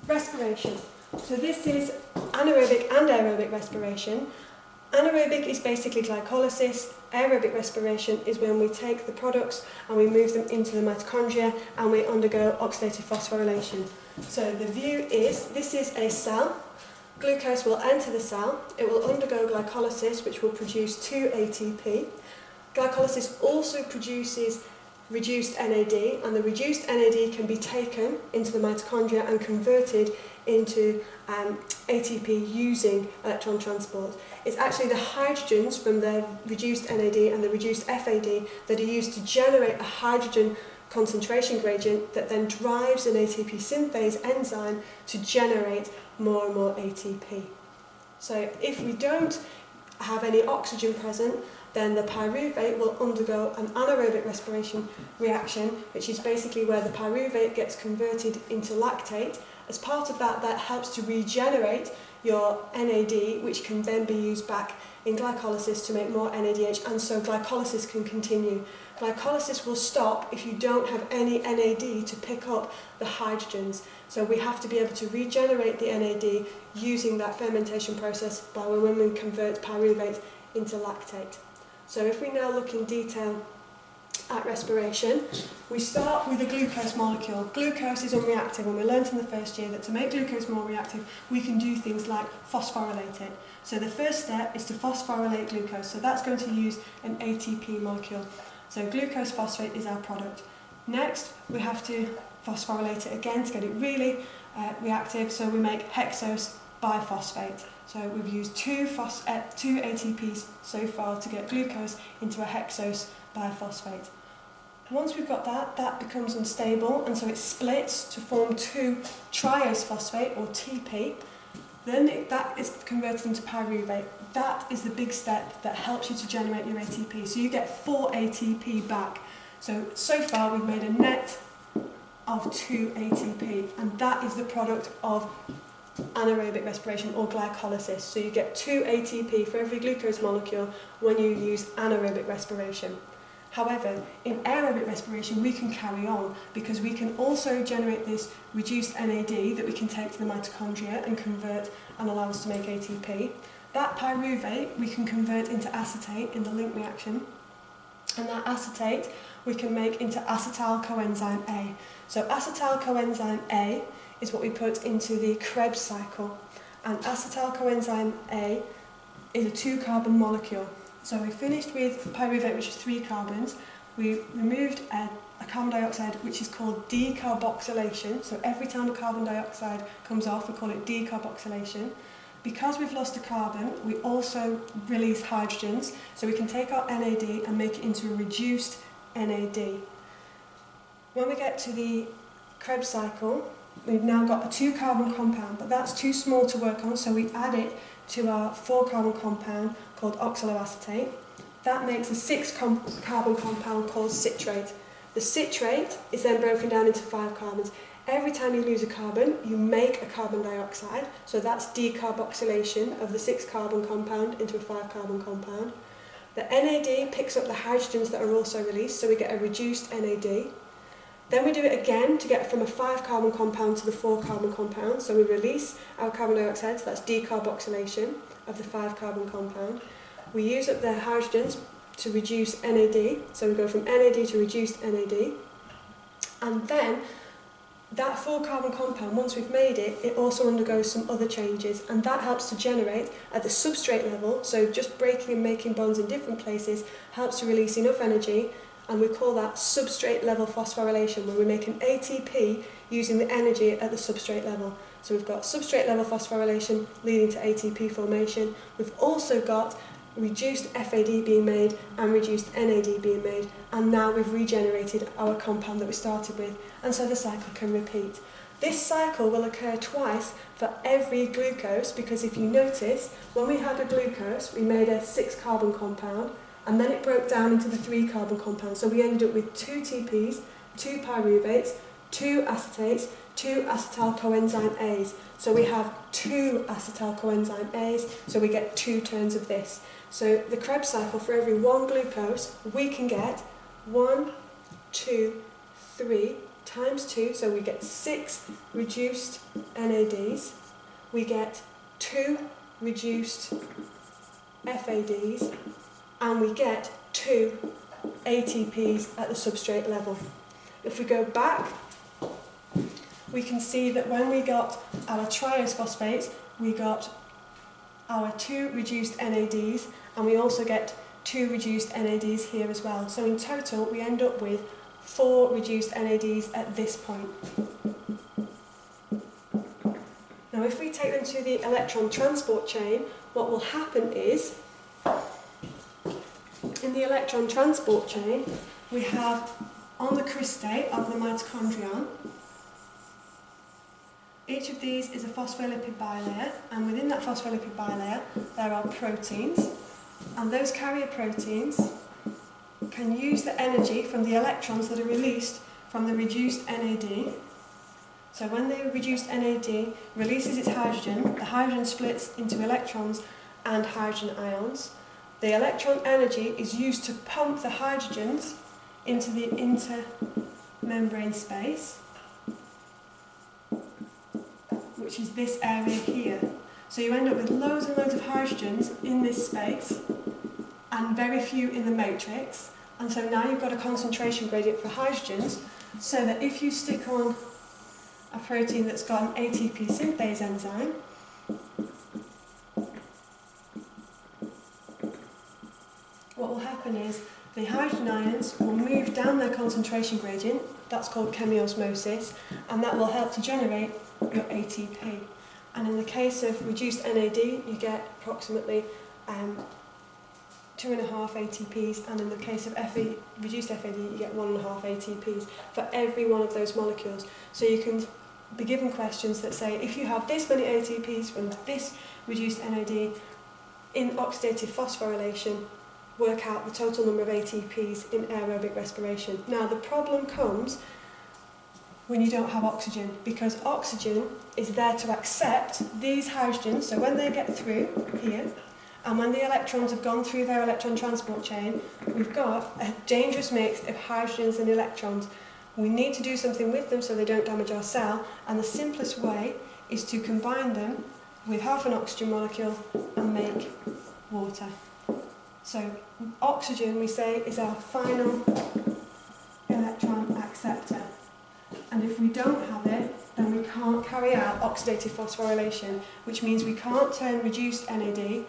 Respiration. So this is anaerobic and aerobic respiration. Anaerobic is basically glycolysis. Aerobic respiration is when we take the products and we move them into the mitochondria and we undergo oxidative phosphorylation. So the view is, this is a cell. Glucose will enter the cell. It will undergo glycolysis, which will produce 2 ATP. Glycolysis also produces reduced NAD, and the reduced NAD can be taken into the mitochondria and converted into ATP using electron transport. It's actually the hydrogens from the reduced NAD and the reduced FAD that are used to generate a hydrogen concentration gradient that then drives an ATP synthase enzyme to generate more and more ATP. So if we don't have any oxygen present, then the pyruvate will undergo an anaerobic respiration reaction, which is basically where the pyruvate gets converted into lactate. As part of that, that helps to regenerate your NAD, which can then be used back in glycolysis to make more NADH, and so glycolysis can continue. Glycolysis will stop if you don't have any NAD to pick up the hydrogens. So we have to be able to regenerate the NAD using that fermentation process by when we convert pyruvate into lactate. So if we now look in detail at respiration, we start with a glucose molecule. Glucose is unreactive, and we learnt in the first year that to make glucose more reactive, we can do things like phosphorylate it. So the first step is to phosphorylate glucose. So that's going to use an ATP molecule. So glucose phosphate is our product. Next, we have to phosphorylate it again to get it really reactive. So we make hexose biphosphate. So we've used two ATPs so far to get glucose into a hexose biphosphate. Once we've got that, that becomes unstable, and so it splits to form 2-triose phosphate, or TP. Then that is converted into pyruvate. That is the big step that helps you to generate your ATP. So you get 4 ATP back. So far we've made a net of 2 ATP, and that is the product of anaerobic respiration or glycolysis. So you get 2 ATP for every glucose molecule when you use anaerobic respiration. However, in aerobic respiration we can carry on, because we can also generate this reduced NAD that we can take to the mitochondria and convert and allow us to make ATP. That pyruvate we can convert into acetate in the link reaction, and that acetate we can make into acetyl coenzyme A. So acetyl coenzyme A is what we put into the Krebs cycle, and acetyl coenzyme A is a 2-carbon molecule. So we finished with pyruvate, which is 3 carbons. We removed a carbon dioxide, which is called decarboxylation. So every time a carbon dioxide comes off, we call it decarboxylation. Because we've lost a carbon, we also release hydrogens, so we can take our NAD and make it into a reduced NAD. When we get to the Krebs cycle, we've now got a 2-carbon compound, but that's too small to work on, so we add it to our 4-carbon compound called oxaloacetate. That makes a 6-carbon compound called citrate. The citrate is then broken down into 5 carbons. Every time you lose a carbon, you make a carbon dioxide, so that's decarboxylation of the 6-carbon compound into a 5-carbon compound. The NAD picks up the hydrogens that are also released, so we get a reduced NAD. Then we do it again to get from a 5-carbon compound to the 4-carbon compound, so we release our carbon dioxide, so that's decarboxylation of the 5-carbon compound. We use up the hydrogens to reduce NAD, so we go from NAD to reduced NAD. And then that 4-carbon compound, once we've made it, it also undergoes some other changes, and that helps to generate at the substrate level, so just breaking and making bonds in different places helps to release enough energy, and we call that substrate level phosphorylation, where we make an ATP using the energy at the substrate level. So we've got substrate level phosphorylation leading to ATP formation. We've also got reduced FAD being made and reduced NAD being made, and now we've regenerated our compound that we started with, and so the cycle can repeat. This cycle will occur twice for every glucose, because if you notice, when we had a glucose, we made a 6-carbon compound, and then it broke down into the 3-carbon compound. So we ended up with 2 TPs, 2 pyruvates, 2 acetates, 2 acetyl coenzyme A's. So we have 2 acetyl coenzyme A's, so we get 2 turns of this. So the Krebs cycle, for every 1 glucose, we can get 1, 2, 3 times 2, so we get 6 reduced NADs, we get 2 reduced FADs, and we get 2 ATPs at the substrate level. If we go back, we can see that when we got our triose phosphates, we got our 2 reduced NADs, and we also get 2 reduced NADs here as well. So in total, we end up with 4 reduced NADs at this point. Now, if we take them to the electron transport chain, what will happen is, in the electron transport chain, we have on the cristae of the mitochondrion, each of these is a phospholipid bilayer, and within that phospholipid bilayer there are proteins, and those carrier proteins can use the energy from the electrons that are released from the reduced NAD. So when the reduced NAD releases its hydrogen, the hydrogen splits into electrons and hydrogen ions. The electron energy is used to pump the hydrogens into the intermembrane space, which is this area here. So you end up with loads and loads of hydrogens in this space and very few in the matrix. And so now you've got a concentration gradient for hydrogens, so that if you stick on a protein that's got an ATP synthase enzyme, what will happen is the hydrogen ions will move down their concentration gradient, that's called chemiosmosis, and that will help to generate your ATP. And in the case of reduced NAD, you get approximately 2.5 ATPs, and in the case of reduced FAD, you get 1.5 ATPs for every one of those molecules. So you can be given questions that say, if you have this many ATPs from this reduced NAD in oxidative phosphorylation, work out the total number of ATPs in aerobic respiration. Now, the problem comes when you don't have oxygen, because oxygen is there to accept these hydrogens. So when they get through here, and when the electrons have gone through their electron transport chain, we've got a dangerous mix of hydrogens and electrons. We need to do something with them so they don't damage our cell, and the simplest way is to combine them with half an oxygen molecule and make water. So oxygen, we say, is our final electron acceptor. And if we don't have it, then we can't carry out oxidative phosphorylation, which means we can't turn reduced NAD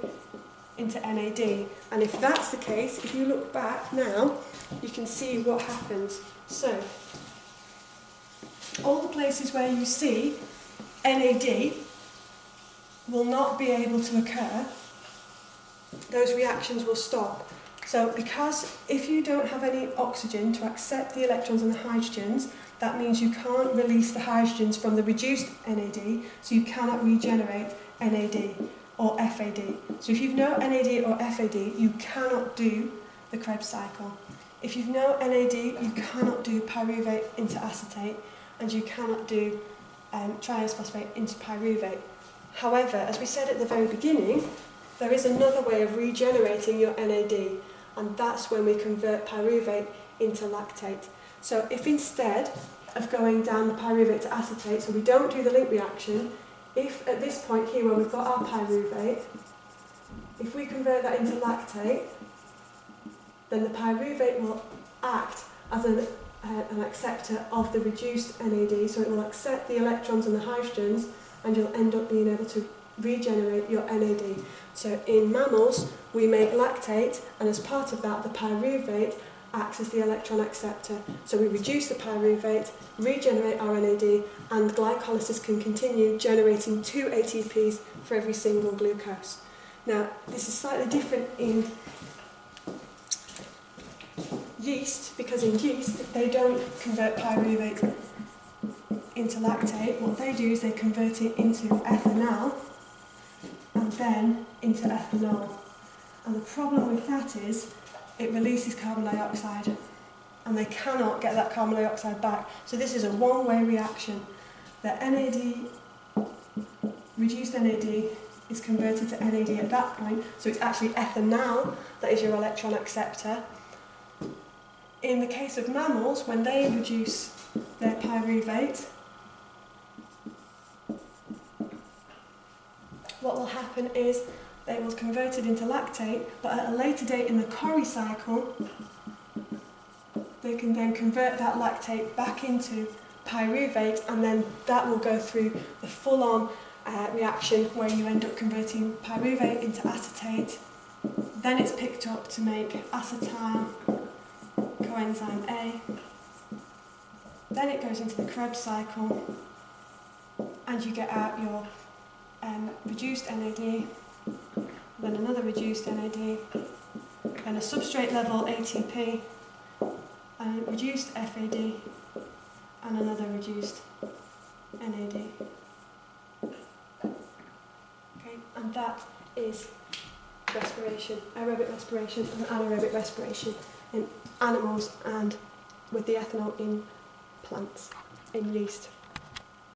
into NAD. And if that's the case, if you look back now, you can see what happens. So, all the places where you see NAD will not be able to occur. Those reactions will stop. So because if you don't have any oxygen to accept the electrons and the hydrogens, that means you can't release the hydrogens from the reduced NAD, so you cannot regenerate NAD or FAD. So if you've no NAD or FAD, you cannot do the Krebs cycle. If you've no NAD, you cannot do pyruvate into acetate, and you cannot do triose phosphate into pyruvate. However, as we said at the very beginning, there is another way of regenerating your NAD, and that's when we convert pyruvate into lactate. So if instead of going down the pyruvate to acetate, so we don't do the link reaction, if at this point here where we've got our pyruvate, if we convert that into lactate, then the pyruvate will act as an acceptor of the reduced NAD, so it will accept the electrons and the hydrogens, and you'll end up being able to regenerate your NAD. So in mammals, we make lactate, and as part of that, the pyruvate acts as the electron acceptor. So we reduce the pyruvate, regenerate our NAD, and glycolysis can continue generating 2 ATPs for every single glucose. Now, this is slightly different in yeast, because in yeast, they don't convert pyruvate into lactate. What they do is they convert it into ethanol, and then into ethanol. And the problem with that is it releases carbon dioxide, and they cannot get that carbon dioxide back. So this is a one-way reaction. The NAD, reduced NAD, is converted to NAD at that point, so it's actually ethanol that is your electron acceptor. In the case of mammals, when they reduce their pyruvate, what will happen is they will convert it into lactate, but at a later date in the Cori cycle, they can then convert that lactate back into pyruvate, and then that will go through the full-on reaction where you end up converting pyruvate into acetate. Then it's picked up to make acetyl coenzyme A. Then it goes into the Krebs cycle, and you get out your reduced NAD, then another reduced NAD, then a substrate level ATP, and a reduced FAD, and another reduced NAD. Okay, and that is respiration, aerobic respiration and anaerobic respiration in animals and with the ethanol in plants, in yeast.